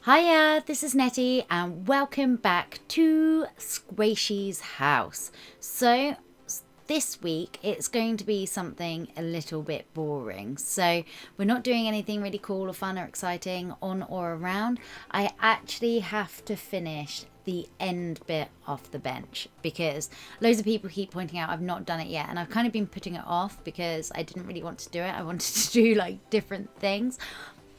Hiya, this is Netty and welcome back to Sqaishey's house. So this week it's going to be something a little bit boring. So we're not doing anything really cool or fun or exciting on or around. I actually have to finish the end bit off the bench because loads of people keep pointing out I've not done it yet, and I've kind of been putting it off because I didn't really want to do it. I wanted to do like different things,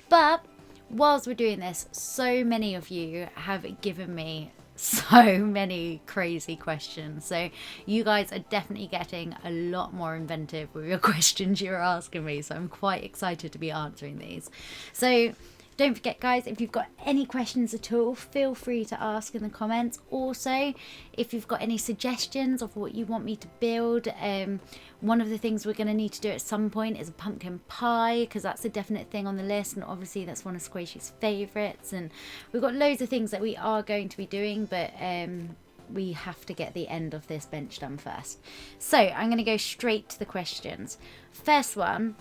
but whilst we're doing this, so many of you have given me so many crazy questions. So you guys are definitely getting a lot more inventive with your questions you're asking me. So I'm quite excited to be answering these. So don't forget, guys, if you've got any questions at all, feel free to ask in the comments. Also, if you've got any suggestions of what you want me to build, one of the things we're going to need to do at some point is a pumpkin pie, because that's a definite thing on the list, and obviously that's one of Sqaishey's favourites. And we've got loads of things that we are going to be doing, but we have to get the end of this bench done first. So I'm going to go straight to the questions. First one,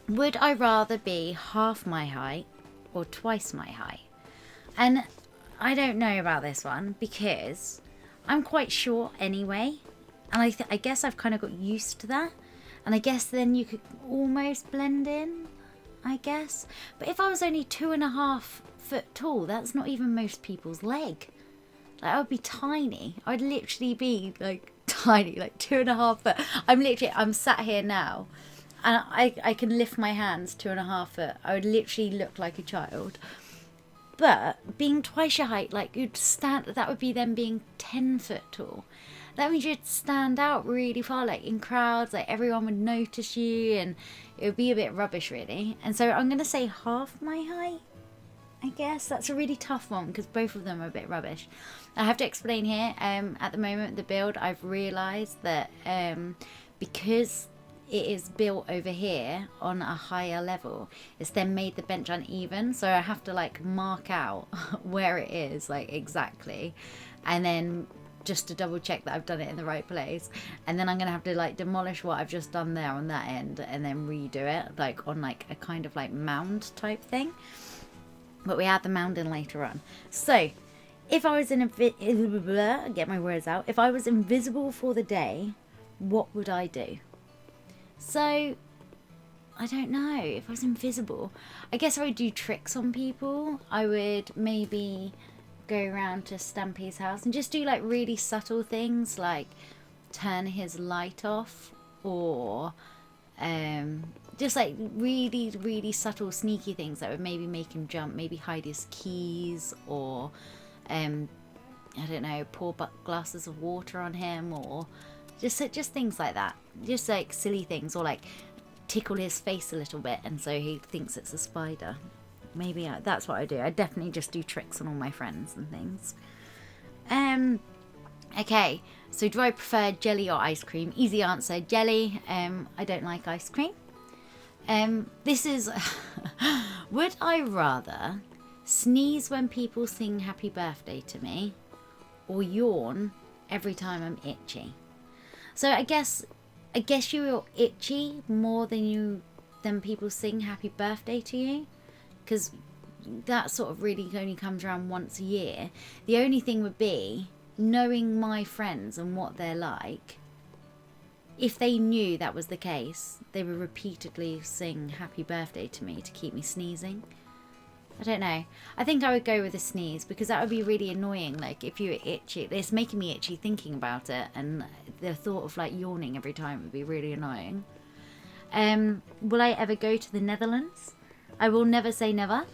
would I rather be half my height or twice my height? And I don't know about this one because I'm quite short anyway, and I guess I've kind of got used to that, and I guess then you could almost blend in, I guess. But if I was only 2.5 foot tall, that's not even most people's leg. Like, I would be tiny. I'd literally be like tiny, like 2.5 foot. I'm sat here now and I can lift my hands 2.5 foot. I would literally look like a child. But being twice your height, like that would be then being 10 foot tall. That means you'd stand out really far, like in crowds, like everyone would notice you, and it would be a bit rubbish, really. And so I'm going to say half my height, I guess. That's a really tough one because both of them are a bit rubbish. I have to explain here, at the moment, the build, I've realised that because it is built over here on a higher level, it's then made the bench uneven, so I have to like mark out where it is, like exactly, and then just to double check that I've done it in the right place, and then I'm gonna have to like demolish what I've just done there on that end and then redo it like on like a kind of like mound type thing, but we add the mound in later on. So if I was get my words out, if I was invisible for the day, what would I do? So, I don't know. If I was invisible, I guess I would do tricks on people. I would maybe go around to Stampy's house and just do like really subtle things, like turn his light off, or just like really, really subtle, sneaky things that would maybe make him jump. Maybe hide his keys, or I don't know, pour glasses of water on him, or just things like that. Just like silly things, or like tickle his face a little bit and so he thinks it's a spider. Maybe that's what I do. I definitely just do tricks on all my friends and things. Okay, so do I prefer jelly or ice cream? Easy answer, jelly. I don't like ice cream. This is would I rather sneeze when people sing happy birthday to me, or yawn every time I'm itchy? So I guess you're itchy more than people sing happy birthday to you, because that sort of really only comes around once a year. The only thing would be knowing my friends and what they're like. If they knew that was the case, they would repeatedly sing happy birthday to me to keep me sneezing. I don't know. I think I would go with a sneeze, because that would be really annoying. Like, if you were itchy, it's making me itchy thinking about it, and the thought of like yawning every time would be really annoying. Will I ever go to the Netherlands? I will never say never.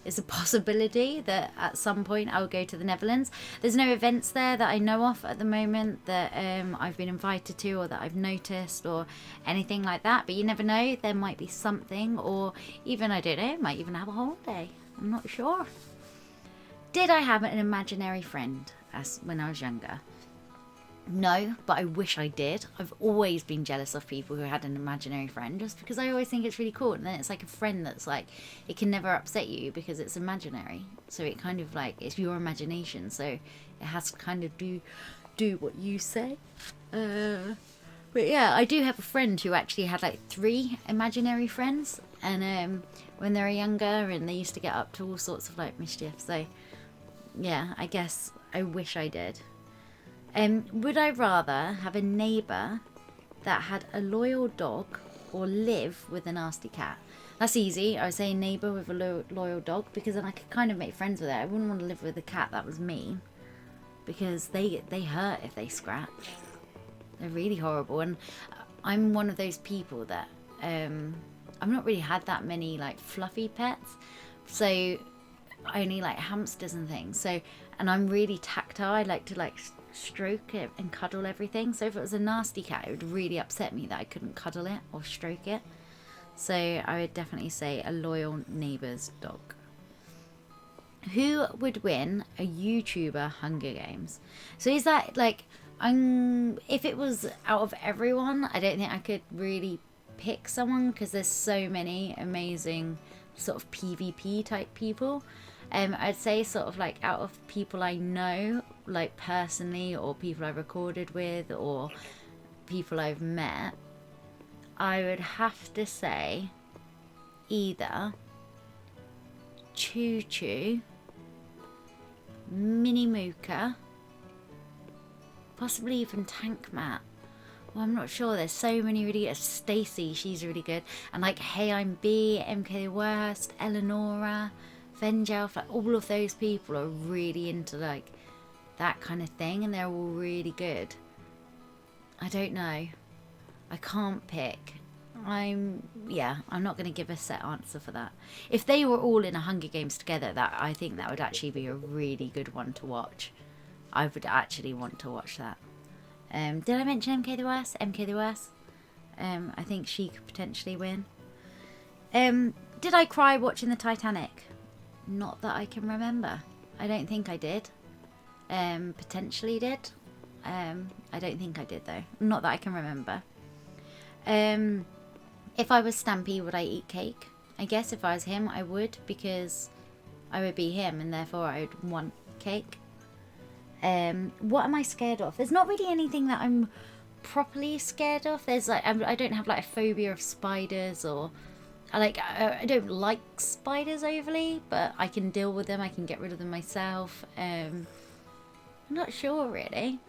It's a possibility that at some point I will go to the Netherlands. There's no events there that I know of at the moment that I've been invited to, or that I've noticed, or anything like that. But you never know. There might be something, or even, I don't know, might even have a holiday. I'm not sure. Did I have an imaginary friend when I was younger? No, but I wish I did. I've always been jealous of people who had an imaginary friend, just because I always think it's really cool. And then it's like a friend that's like, it can never upset you because it's imaginary. So it kind of like, it's your imagination. So it has to kind of do what you say. But yeah, I do have a friend who actually had like 3 imaginary friends. and when they were younger, and they used to get up to all sorts of like mischief. So yeah, I guess I wish I did. Would I rather have a neighbour that had a loyal dog or live with a nasty cat? That's easy. I would say a neighbour with a loyal dog, because then I could kind of make friends with it. I wouldn't want to live with a cat that was mean, because they hurt if they scratch. They're really horrible. And I'm one of those people that I've not really had that many like fluffy pets, so I only like hamsters and things. So, and I'm really tactile. I like to like stroke it and cuddle everything. So if it was a nasty cat, it would really upset me that I couldn't cuddle it or stroke it. So I would definitely say a loyal neighbour's dog. Who would win a YouTuber Hunger Games? So is that like, if it was out of everyone, I don't think I could really pick someone, because there's so many amazing sort of PvP type people. I'd say sort of like out of people I know, like personally, or people I've recorded with, or people I've met, I would have to say either Choo Choo, Mini Mooka, possibly even Tank Matt. Well, I'm not sure. There's so many really good. Stacy, she's really good. And like Hey I'm B, MK the Worst, Eleonora, Vengelf, like all of those people are really into like that kind of thing, and they're all really good. I don't know. I can't pick. I'm not going to give a set answer for that. If they were all in a Hunger Games together, I think that would actually be a really good one to watch. I would actually want to watch that. Did I mention MK the Worst? MK the Worst. I think she could potentially win. Did I cry watching the Titanic? Not that I can remember. I don't think I did. Potentially did. I don't think I did though. Not that I can remember. If I was Stampy, would I eat cake? I guess if I was him, I would, because I would be him, and therefore I would want cake. What am I scared of? There's not really anything that I'm properly scared of. There's like, I don't have like a phobia of spiders, or I don't like spiders overly, but I can deal with them. I can get rid of them myself. I'm not sure really.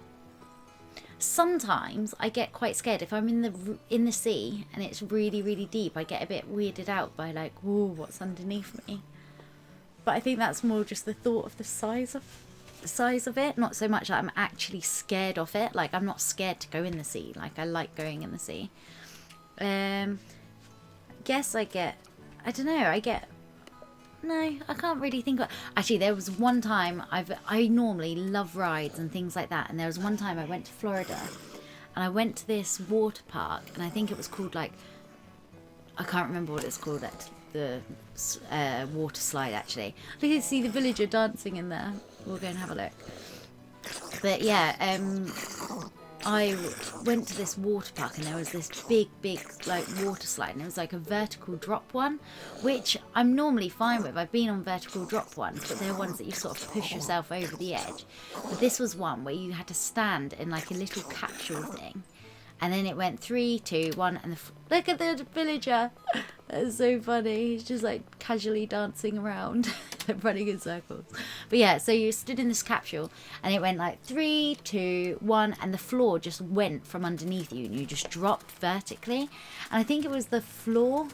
Sometimes I get quite scared if I'm in the sea and it's really, really deep. I get a bit weirded out by like, whoa, what's underneath me? But I think that's more just the thought of the size of it, not so much that I'm actually scared of it. Like, I'm not scared to go in the sea. Like, I like going in the sea. Guess I can't really think of. Actually, there was one time I normally love rides and things like that, and there was one time I went to Florida and I went to this water park, and I think it was called like, I can't remember what it's called, the water slide actually. Look, you see the villager dancing in there. We'll go and have a look. But yeah, I went to this water park, and there was this big like water slide, and it was like a vertical drop one, which I'm normally fine with. I've been on vertical drop ones, but they're ones that you sort of push yourself over the edge. But this was one where you had to stand in like a little capsule thing, and then it went 3, 2, 1, and look at the villager. That's so funny. He's just like casually dancing around, running in circles. But yeah, so you stood in this capsule, and it went like 3, 2, 1, and the floor just went from underneath you, and you just dropped vertically. And I think it was the floor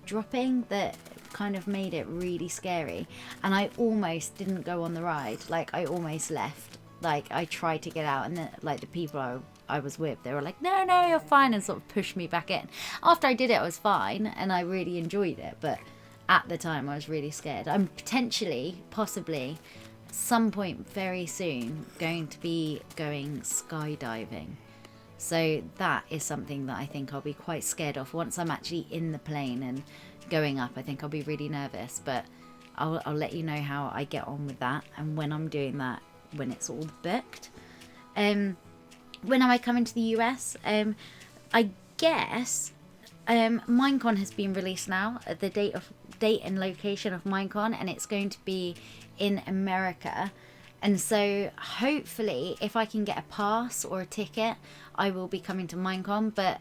dropping that kind of made it really scary. And I almost didn't go on the ride. Like, I almost left. Like, I tried to get out, and the people I was with, they were like, no, you're fine, and sort of pushed me back in. After I did it, I was fine, and I really enjoyed it, but at the time I was really scared. I'm possibly, some point very soon, going to be going skydiving. So that is something that I think I'll be quite scared of. Once I'm actually in the plane and going up, I think I'll be really nervous, but I'll let you know how I get on with that, and when I'm doing that, when it's all booked. When am I coming to the US? I guess Minecon has been released now. The date and location of Minecon, and it's going to be in America. And so hopefully, if I can get a pass or a ticket, I will be coming to Minecon. But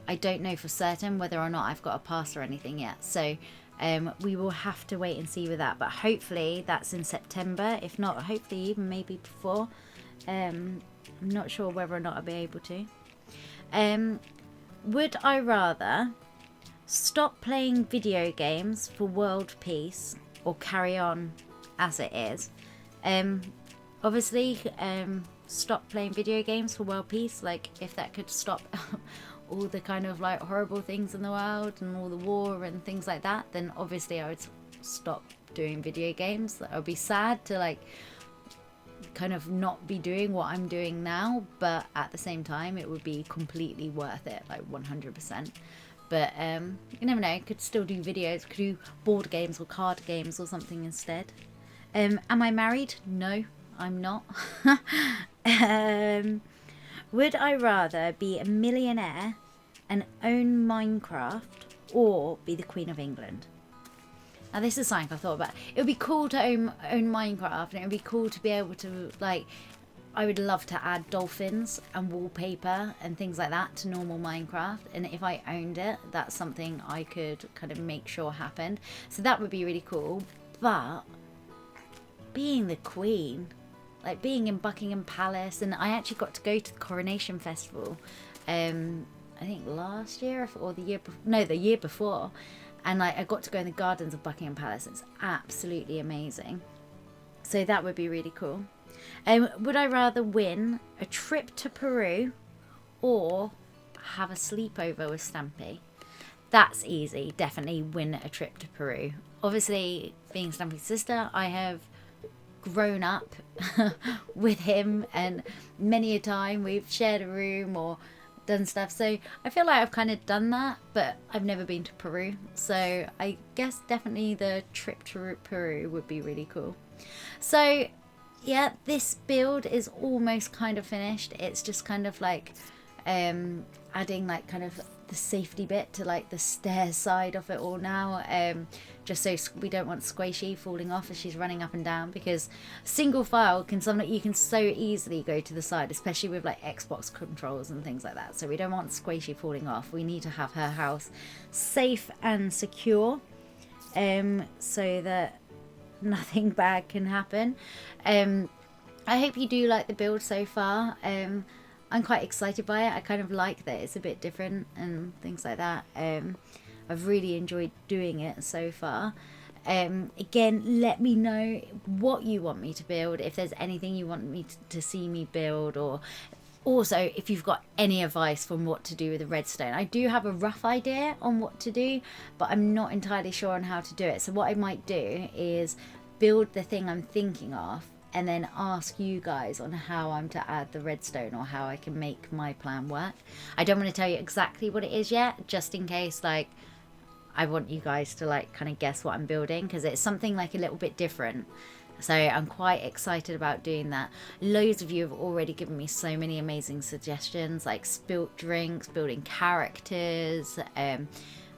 I don't know for certain whether or not I've got a pass or anything yet. So we will have to wait and see with that. But hopefully that's in September. If not, hopefully even maybe before. I'm not sure whether or not I'll be able to. Would I rather stop playing video games for world peace or carry on as it is? Obviously, stop playing video games for world peace. Like, if that could stop all the kind of like horrible things in the world and all the war and things like that, then obviously I would stop doing video games. I would be sad to like kind of not be doing what I'm doing now, but at the same time it would be completely worth it, like 100%. But you never know, could still do videos, could do board games or card games or something instead. Am I married? No, I'm not. Would I rather be a millionaire and own Minecraft or be the Queen of England? Now this is something I've thought about. It would be cool to own Minecraft, and it would be cool to be able to, like, I would love to add dolphins and wallpaper and things like that to normal Minecraft. And if I owned it, that's something I could kind of make sure happened. So that would be really cool. But being the Queen, like being in Buckingham Palace, and I actually got to go to the Coronation Festival, I think last year or the year before, no, the year before, and like I got to go in the gardens of Buckingham Palace. It's absolutely amazing. So that would be really cool. Would I rather win a trip to Peru or have a sleepover with Stampy? That's easy. Definitely win a trip to Peru. Obviously, being Stampy's sister, I have grown up with him, and many a time we've shared a room or done stuff. So I feel like I've kind of done that, but I've never been to Peru. So I guess definitely the trip to Peru would be really cool. So yeah, this build is almost kind of finished. It's just kind of like adding like kind of the safety bit to like the stair side of it all now, just so we don't want Sqaishey falling off as she's running up and down, because single file you can so easily go to the side, especially with like Xbox controls and things like that. So we don't want Sqaishey falling off. We need to have her house safe and secure, so that nothing bad can happen. I hope you do like the build so far. I'm quite excited by it. I kind of like that it's a bit different and things like that. I've really enjoyed doing it so far. Again, let me know what you want me to build, if there's anything you want me to see me build, or also if you've got any advice from what to do with the redstone. I do have a rough idea on what to do, but I'm not entirely sure on how to do it. So what I might do is build the thing I'm thinking of, and then ask you guys on how I'm to add the redstone or how I can make my plan work. I don't want to tell you exactly what it is yet, just in case like I want you guys to like kind of guess what I'm building, because it's something like a little bit different. So I'm quite excited about doing that. Loads of you have already given me so many amazing suggestions, like spilt drinks, building characters,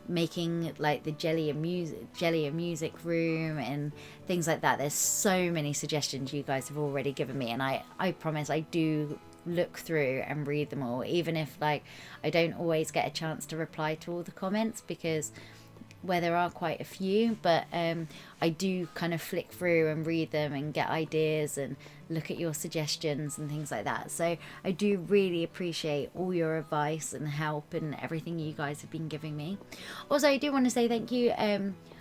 making like the jelly and music room and things like that. There's so many suggestions you guys have already given me, and I promise I do look through and read them all, even if like I don't always get a chance to reply to all the comments, because where there are quite a few, but I do kind of flick through and read them and get ideas and look at your suggestions and things like that. So I do really appreciate all your advice and help and everything you guys have been giving me. Also, I do want to say thank you.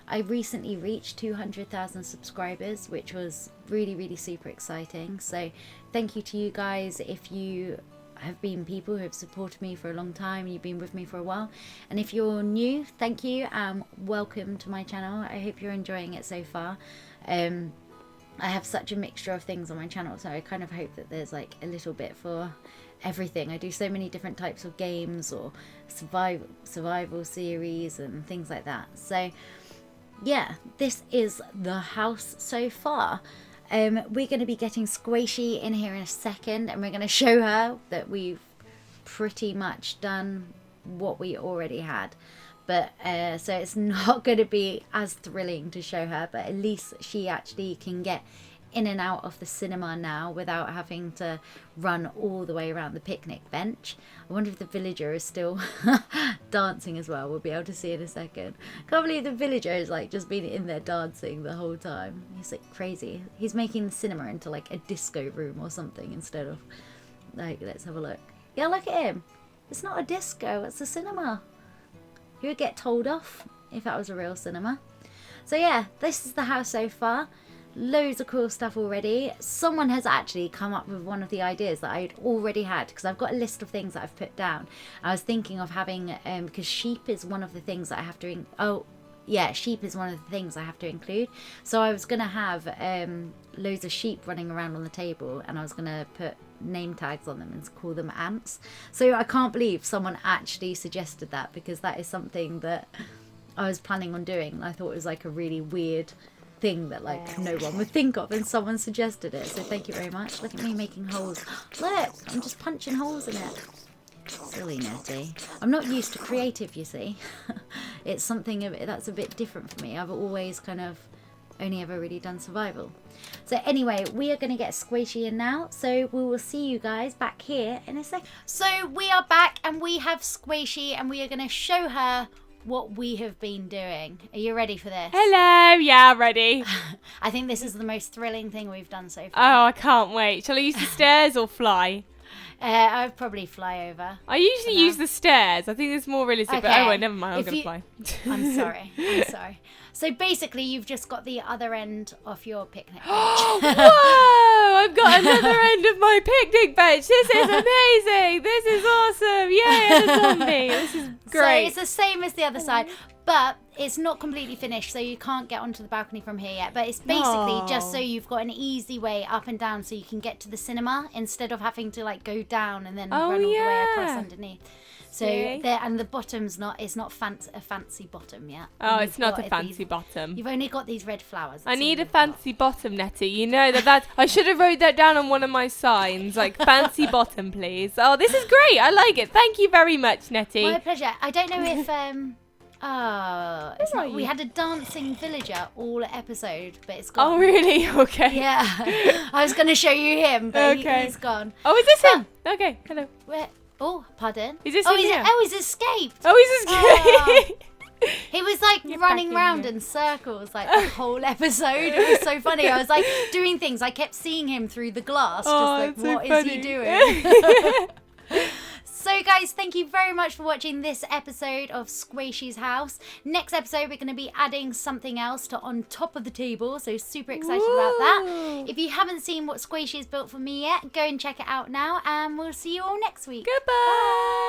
I recently reached 200,000 subscribers, which was really, really super exciting. So thank you to you guys. If you have been people who have supported me for a long time, you've been with me for a while, and if you're new, thank you, welcome to my channel. I hope you're enjoying it so far. I have such a mixture of things on my channel, so I kind of hope that there's like a little bit for everything. I do so many different types of games or survival series and things like that. So yeah, this is the house so far. We're going to be getting Sqaishey in here in a second, and we're going to show her that we've pretty much done what we already had. But so it's not going to be as thrilling to show her, but at least she actually can get in and out of the cinema now without having to run all the way around the picnic bench. I wonder if the villager is still dancing as well. We'll be able to see in a second. Can't believe the villager is like just been in there dancing the whole time. He's like crazy. He's making the cinema into like a disco room or something instead of like, let's have a look. Yeah, look at him. It's not a disco, it's a cinema. You would get told off if that was a real cinema. So yeah, this is the house so far. Loads of cool stuff already. Someone has actually come up with one of the ideas that I'd already had, because I've got a list of things that I've put down. I was thinking of having, because sheep is one of the things that I have to, sheep is one of the things I have to include. So I was going to have loads of sheep running around on the table, and I was going to put name tags on them and call them ants. So I can't believe someone actually suggested that, because that is something that I was planning on doing. And I thought it was like a really weird thing that like no one would think of, and someone suggested it. So thank you very much. Look at me making holes. Look, I'm just punching holes in it. Silly Netty. I'm not used to creative, you see. It's something that's a bit different for me. I've always kind of only ever really done survival. So anyway, we are going to get Sqaishey in now, so we will see you guys back here in a second. So we are back and we have Sqaishey, and we are going to show her what we have been doing. Are you ready for this? Hello, yeah, ready. I think this is the most thrilling thing we've done so far. Oh, I can't wait. Shall I use the stairs or fly? I'd probably fly over. I usually use the stairs. I think it's more realistic, but anyway, never mind. I'm going to fly. I'm sorry. So basically, you've just got the other end of your picnic bench. Whoa! I've got another end of my picnic bench. This is amazing. This is awesome. Yay, and a zombie. This is great. So it's the same as the other side, but it's not completely finished, so you can't get onto the balcony from here yet. But it's basically just so you've got an easy way up and down, so you can get to the cinema instead of having to like go down and then run all the way across underneath. So there, and the bottom's not a fancy bottom yet. Oh, it's not a fancy bottom. You've only got these red flowers. I need a fancy bottom, Netty. You know that I should have wrote that down on one of my signs, like fancy bottom, please. Oh, this is great. I like it. Thank you very much, Netty. My pleasure. I don't know if it's not, we had a dancing villager all episode, but it's gone. Oh, really? Okay. Yeah. I was going to show you him, but he's gone. Oh, is this him? Okay. Hello. Where? Oh, pardon. Is this him? He's escaped. Oh, he's escaped. He was like running around in circles like the whole episode. It was so funny. I was like doing things. I kept seeing him through the glass. Just like, what is he doing? So guys, thank you very much for watching this episode of Sqaishey's house. Next episode, we're going to be adding something else to on top of the table. So super excited about that. If you haven't seen what Sqaishey has built for me yet, go and check it out now. And we'll see you all next week. Goodbye. Bye.